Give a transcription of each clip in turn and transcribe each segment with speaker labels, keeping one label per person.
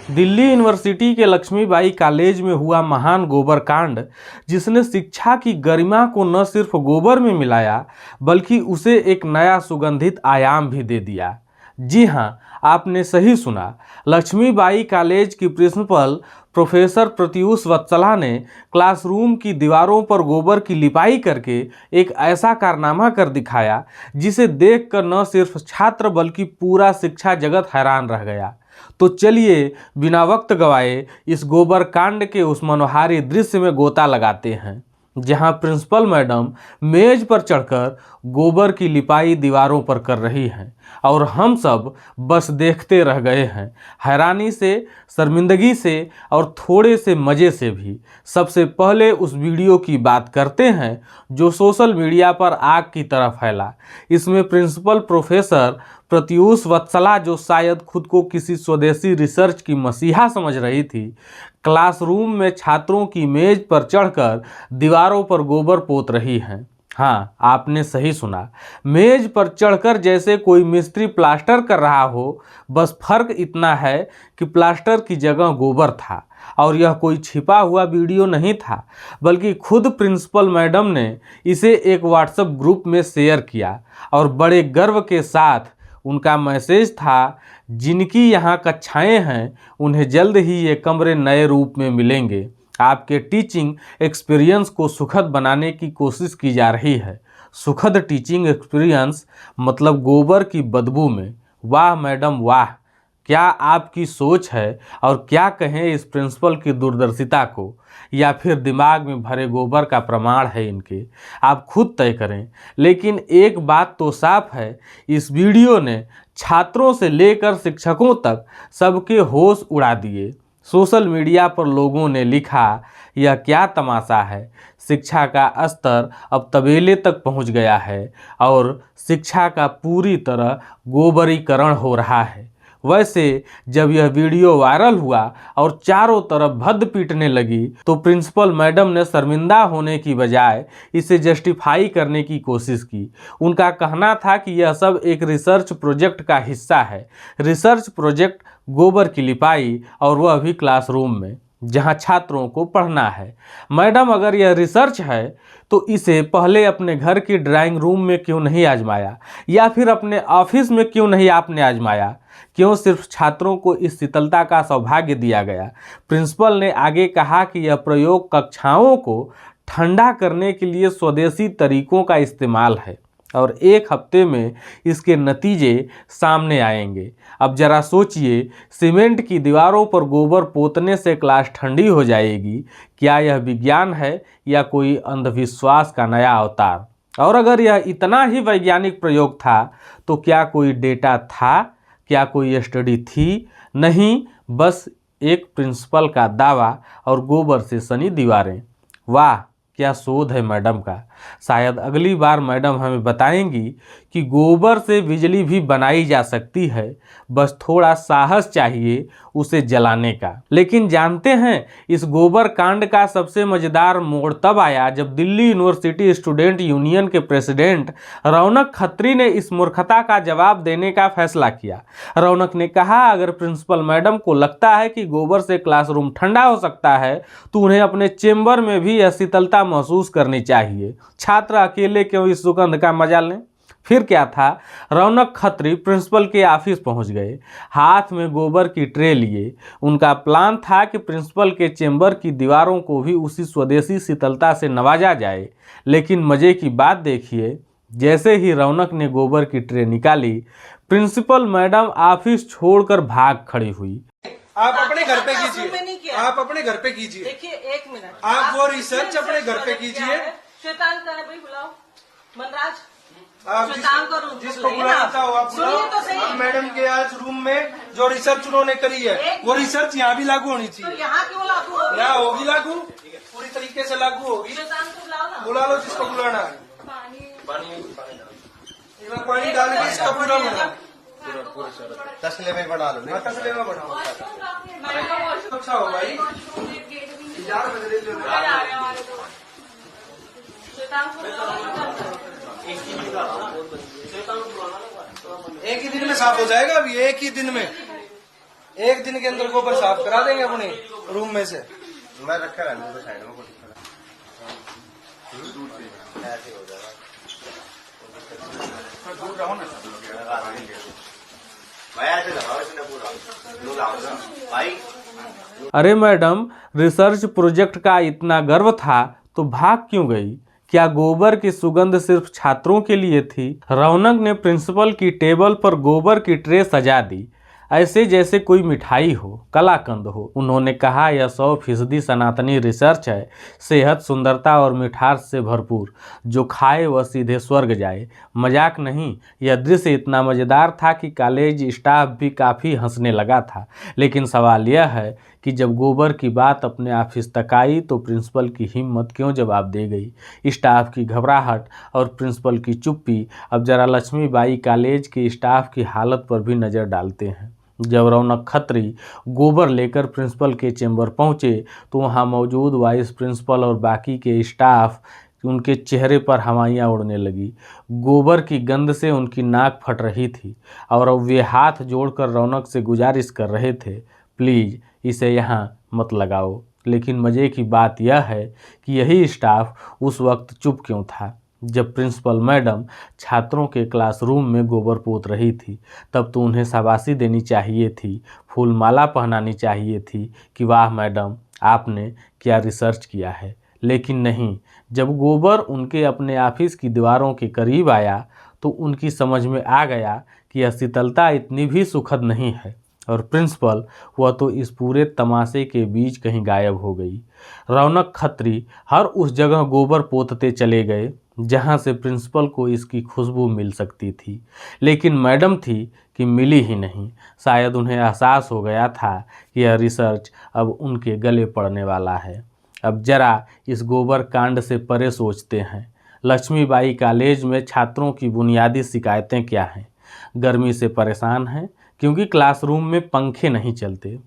Speaker 1: Delhi university के Lakshmibai college में हुआ महान गोबर कांड, जिसने शिक्षा की गरिमा को न सिर्फ गोबर में मिलाया बल्कि उसे एक नया सुगंधित आयाम भी दे दिया। जी हाँ, आपने सही सुना। लक्ष्मीबाई कॉलेज की प्रिंसिपल प्रोफेसर प्रत्यूष वत्सला ने क्लासरूम की दीवारों पर गोबर की लिपाई करके एक ऐसा कारनामा कर दिखाया जिसे देखकर न सिर्फ छात्र बल्कि पूरा शिक्षा जगत हैरान रह गया। तो चलिए बिना वक्त गवाए इस गोबर कांड के उस मनोहारी दृश्य में गोता लगाते हैं, जहां प्रिंसिपल मैडम मेज पर चढ़कर गोबर की लिपाई दीवारों पर कर रही हैं और हम सब बस देखते रह गए हैं, हैरानी से, शर्मिंदगी से और थोड़े से मज़े से भी। सबसे पहले उस वीडियो की बात करते हैं जो सोशल मीडिया पर आग की तरह फैला। इसमें प्रिंसिपल प्रोफेसर प्रत्यूष वत्सला, जो शायद खुद को किसी स्वदेशी रिसर्च की मसीहा समझ रही थी, क्लासरूम में छात्रों की मेज पर चढ़कर दीवारों पर गोबर पोत रही हैं। हाँ, आपने सही सुना, मेज पर चढ़कर, जैसे कोई मिस्त्री प्लास्टर कर रहा हो। बस फर्क इतना है कि प्लास्टर की जगह गोबर था और यह कोई छिपा हुआ वीडियो नहीं था, बल्कि खुद प्रिंसिपल मैडम ने इसे एक व्हाट्सएप ग्रुप में शेयर किया और बड़े गर्व के साथ उनका मैसेज था, जिनकी यहाँ कक्षाएं हैं उन्हें जल्द ही ये कमरे नए रूप में मिलेंगे। आपके टीचिंग एक्सपीरियंस को सुखद बनाने की कोशिश की जा रही है। सुखद टीचिंग एक्सपीरियंस मतलब गोबर की बदबू में। वाह मैडम वाह, क्या आपकी सोच है। और क्या कहें इस प्रिंसिपल की दूरदर्शिता को, या फिर दिमाग में भरे गोबर का प्रमाण है इनके, आप खुद तय करें। लेकिन एक बात तो साफ है, इस वीडियो ने छात्रों से लेकर शिक्षकों तक सबके होश उड़ा दिए। सोशल मीडिया पर लोगों ने लिखा, यह क्या तमाशा है, शिक्षा का स्तर अब तबेले तक पहुंच गया है और शिक्षा का पूरी तरह गोबरीकरण हो रहा है। वैसे जब यह वीडियो वायरल हुआ और चारों तरफ भद्द पीटने लगी, तो प्रिंसिपल मैडम ने शर्मिंदा होने की बजाय इसे जस्टिफाई करने की कोशिश की। उनका कहना था कि यह सब एक रिसर्च प्रोजेक्ट का हिस्सा है। रिसर्च प्रोजेक्ट गोबर की लिपाई, और वह भी क्लासरूम में जहां छात्रों को पढ़ना है। मैडम, अगर यह रिसर्च है तो इसे पहले अपने घर की ड्राइंग रूम में क्यों नहीं आजमाया, या फिर अपने ऑफिस में क्यों नहीं आपने आजमाया? क्यों सिर्फ छात्रों को इस शीतलता का सौभाग्य दिया गया? प्रिंसिपल ने आगे कहा कि यह प्रयोग कक्षाओं को ठंडा करने के लिए स्वदेशी तरीकों का इस्तेमाल है और एक हफ्ते में इसके नतीजे सामने आएंगे। अब जरा सोचिए, सीमेंट की दीवारों पर गोबर पोतने से क्लास ठंडी हो जाएगी। क्या यह विज्ञान है या कोई अंधविश्वास का नया अवतार? और अगर यह इतना ही वैज्ञानिक प्रयोग था तो क्या कोई डेटा था, क्या कोई स्टडी थी? नहीं, बस एक प्रिंसिपल का दावा और गोबर से सनी दीवारें। वाह, क्या शोध है मैडम का। शायद अगली बार मैडम हमें बताएंगी कि गोबर से बिजली भी बनाई जा सकती है, बस थोड़ा साहस चाहिए उसे जलाने का। लेकिन जानते हैं, इस गोबर कांड का सबसे मज़ेदार मोड़ तब आया जब दिल्ली यूनिवर्सिटी स्टूडेंट यूनियन के प्रेसिडेंट रौनक खत्री ने इस मूर्खता का जवाब देने का फैसला किया। रौनक ने कहा, अगर प्रिंसिपल मैडम को लगता है कि गोबर से क्लासरूम ठंडा हो सकता है तो उन्हें अपने चेंबर में भी यह शीतलता महसूस करनी चाहिए। छात्र अकेले क्यों इस सुगंध का मजा लें? फिर क्या था, रौनक खत्री प्रिंसिपल के ऑफिस पहुंच गए, हाथ में गोबर की ट्रे लिए। उनका प्लान था कि प्रिंसिपल के चेंबर की दीवारों को भी उसी स्वदेशी शीतलता से नवाजा जाए। लेकिन मजे की बात देखिए, जैसे ही रौनक ने गोबर की ट्रे निकाली, प्रिंसिपल मैडम ऑफिस छोड़कर भाग खड़ी हुई।
Speaker 2: आप अपने घर पे कीजिए, आप अपने घर पे कीजिए।
Speaker 3: देखिए, एक मिनट,
Speaker 2: आप वो रिसर्च अपने घर पे कीजिए।
Speaker 3: शैतान का है भाई, बुलाओ मनराज।
Speaker 2: आप जिसको बुलाना चाहो आप बुलाओ।
Speaker 3: तो सही।
Speaker 2: मैडम के आज रूम में जो रिसर्च उन्होंने करी है वो रिसर्च यहाँ भी लागू होनी चाहिए।
Speaker 3: तो यहाँ क्यों लागू होगी?
Speaker 2: यहाँ होगी लागू, पूरी तरीके से लागू होगी।
Speaker 3: शैतान को बुलाओ ना।
Speaker 2: बुला लो जिसको बुलाना है। पानी डाल के इसका पूरा बना,
Speaker 4: तसले में बना लो।
Speaker 2: तसले में बनाओ, अच्छा हो भाई। एक ही दिन में साफ हो जाएगा। अभी एक ही दिन में एक दिन के अंदर गोबर साफ करा देंगे अपने रूम में से।
Speaker 4: मैं रखा रहने दो साइड में कुछ ऐसे हो जाएगा। भाई ऐसे लगाओ इसने पूरा दो लाओ ना भाई।
Speaker 1: अरे मैडम, रिसर्च प्रोजेक्ट का इतना गर्व था तो भाग क्यों गई? क्या गोबर की सुगंध सिर्फ छात्रों के लिए थी? रौनक ने प्रिंसिपल की टेबल पर गोबर की ट्रे सजा दी, ऐसे जैसे कोई मिठाई हो, कलाकंद हो। उन्होंने कहा, यह 100% सनातनी रिसर्च है, सेहत, सुंदरता और मिठास से भरपूर। जो खाए वह सीधे स्वर्ग जाए। मजाक नहीं, यह दृश्य इतना मज़ेदार था कि कॉलेज स्टाफ भी काफ़ी हंसने लगा था। लेकिन सवाल यह है कि जब गोबर की बात अपने ऑफिस तक आई तो प्रिंसिपल की हिम्मत क्यों जवाब दे गई? स्टाफ की घबराहट और प्रिंसिपल की चुप्पी। अब जरा लक्ष्मीबाई कॉलेज के स्टाफ की हालत पर भी नज़र डालते हैं। जब रौनक खत्री गोबर लेकर प्रिंसिपल के चेंबर पहुंचे तो वहां मौजूद वाइस प्रिंसिपल और बाकी के स्टाफ, उनके चेहरे पर हवाइयाँ उड़ने लगी। गोबर की गंध से उनकी नाक फट रही थी और अब वे हाथ जोड़कर रौनक से गुजारिश कर रहे थे, प्लीज़ इसे यहाँ मत लगाओ। लेकिन मज़े की बात यह है कि यही स्टाफ उस वक्त चुप क्यों था। जब प्रिंसिपल मैडम छात्रों के क्लासरूम में गोबर पोत रही थी तब तो उन्हें शाबाशी देनी चाहिए थी, फूल माला पहनानी चाहिए थी कि वाह मैडम, आपने क्या रिसर्च किया है। लेकिन नहीं, जब गोबर उनके अपने ऑफिस की दीवारों के करीब आया तो उनकी समझ में आ गया कि यह शीतलता इतनी भी सुखद नहीं है। और प्रिंसिपल, वह तो इस पूरे तमाशे के बीच कहीं गायब हो गई। रौनक खत्री हर उस जगह गोबर पोतते चले गए जहां से प्रिंसिपल को इसकी खुशबू मिल सकती थी, लेकिन मैडम थी कि मिली ही नहीं। शायद उन्हें एहसास हो गया था कि यह रिसर्च अब उनके गले पड़ने वाला है। अब जरा इस गोबर कांड से परे सोचते हैं। लक्ष्मीबाई कॉलेज में छात्रों की बुनियादी शिकायतें क्या हैं? गर्मी से परेशान हैं क्योंकि क्लासरूम में पंखे नहीं चलते।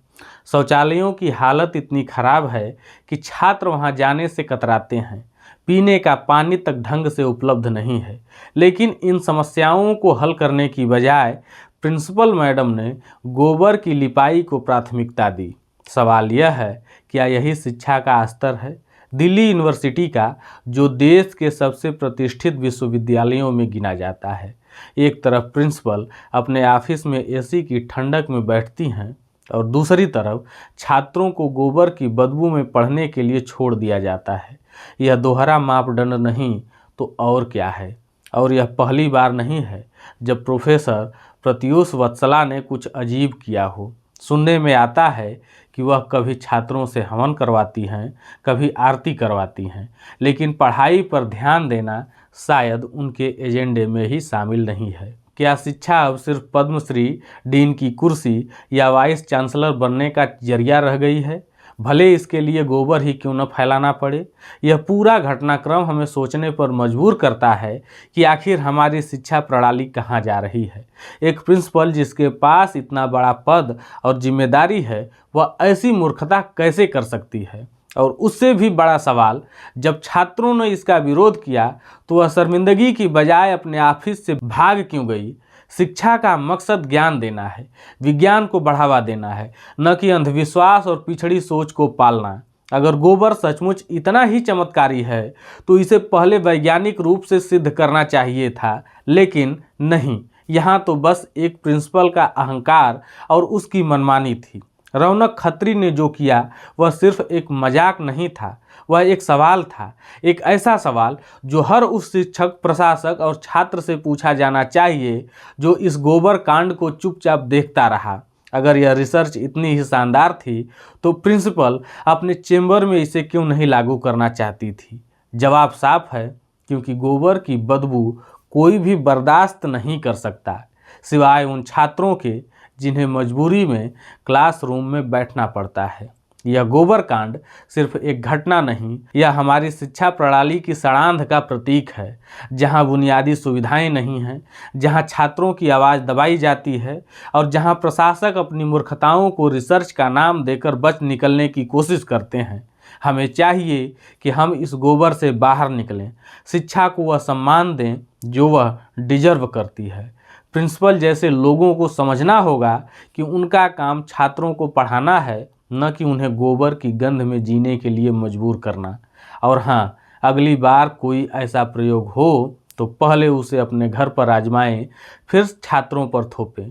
Speaker 1: शौचालयों की हालत इतनी खराब है कि छात्र वहां जाने से कतराते हैं। पीने का पानी तक ढंग से उपलब्ध नहीं है। लेकिन इन समस्याओं को हल करने की बजाय प्रिंसिपल मैडम ने गोबर की लिपाई को प्राथमिकता दी। सवाल यह है, क्या यही शिक्षा का स्तर है? दिल्ली यूनिवर्सिटी का, जो देश के सबसे प्रतिष्ठित विश्वविद्यालयों में गिना जाता है। एक तरफ प्रिंसिपल अपने ऑफिस में एसी की ठंडक में बैठती हैं और दूसरी तरफ छात्रों को गोबर की बदबू में पढ़ने के लिए छोड़ दिया जाता है। यह दोहरा मापदंड नहीं तो और क्या है? और यह पहली बार नहीं है जब प्रोफेसर प्रत्यूष वत्सला ने कुछ अजीब किया हो। सुनने में आता है कि वह कभी छात्रों से हवन करवाती हैं, कभी आरती करवाती हैं, लेकिन पढ़ाई पर ध्यान देना शायद उनके एजेंडे में ही शामिल नहीं है। क्या शिक्षा अब सिर्फ पद्मश्री, डीन की कुर्सी या वाइस चांसलर बनने का जरिया रह गई है? भले इसके लिए गोबर ही क्यों न फैलाना पड़े। यह पूरा घटनाक्रम हमें सोचने पर मजबूर करता है कि आखिर हमारी शिक्षा प्रणाली कहाँ जा रही है। एक प्रिंसिपल जिसके पास इतना बड़ा पद और जिम्मेदारी है, वह ऐसी मूर्खता कैसे कर सकती है? और उससे भी बड़ा सवाल, जब छात्रों ने इसका विरोध किया तो वह शर्मिंदगी की बजाय अपने ऑफिस से भाग क्यों गई? शिक्षा का मकसद ज्ञान देना है, विज्ञान को बढ़ावा देना है, न कि अंधविश्वास और पिछड़ी सोच को पालना। अगर गोबर सचमुच इतना ही चमत्कारी है तो इसे पहले वैज्ञानिक रूप से सिद्ध करना चाहिए था, लेकिन नहीं। यहाँ तो बस एक प्रिंसिपल का अहंकार और उसकी मनमानी थी। रौनक खत्री ने जो किया वह सिर्फ एक मजाक नहीं था, वह एक सवाल था। एक ऐसा सवाल जो हर उस शिक्षक, प्रशासक और छात्र से पूछा जाना चाहिए जो इस गोबर कांड को चुपचाप देखता रहा। अगर यह रिसर्च इतनी ही शानदार थी तो प्रिंसिपल अपने चेंबर में इसे क्यों नहीं लागू करना चाहती थी? जवाब साफ है, क्योंकि गोबर की बदबू कोई भी बर्दाश्त नहीं कर सकता, सिवाय उन छात्रों के जिन्हें मजबूरी में क्लासरूम में बैठना पड़ता है। यह गोबर कांड सिर्फ एक घटना नहीं, यह हमारी शिक्षा प्रणाली की सड़ांध का प्रतीक है, जहां बुनियादी सुविधाएं नहीं हैं, जहां छात्रों की आवाज़ दबाई जाती है और जहां प्रशासक अपनी मूर्खताओं को रिसर्च का नाम देकर बच निकलने की कोशिश करते हैं। हमें चाहिए कि हम इस गोबर से बाहर निकलें, शिक्षा को वह सम्मान दें जो वह डिजर्व करती है। प्रिंसिपल जैसे लोगों को समझना होगा कि उनका काम छात्रों को पढ़ाना है, न कि उन्हें गोबर की गंध में जीने के लिए मजबूर करना। और हाँ, अगली बार कोई ऐसा प्रयोग हो तो पहले उसे अपने घर पर आजमाएं, फिर छात्रों पर थोपें।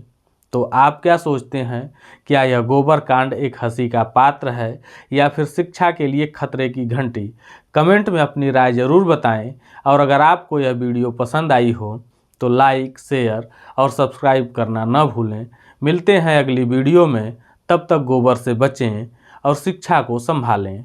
Speaker 1: तो आप क्या सोचते हैं, क्या यह गोबर कांड एक हंसी का पात्र है या फिर शिक्षा के लिए खतरे की घंटी? कमेंट में अपनी राय ज़रूर बताएं। और अगर आपको यह वीडियो पसंद आई हो तो लाइक, शेयर और सब्सक्राइब करना न भूलें। मिलते हैं अगली वीडियो में, तब तक गोबर से बचें और शिक्षा को संभालें।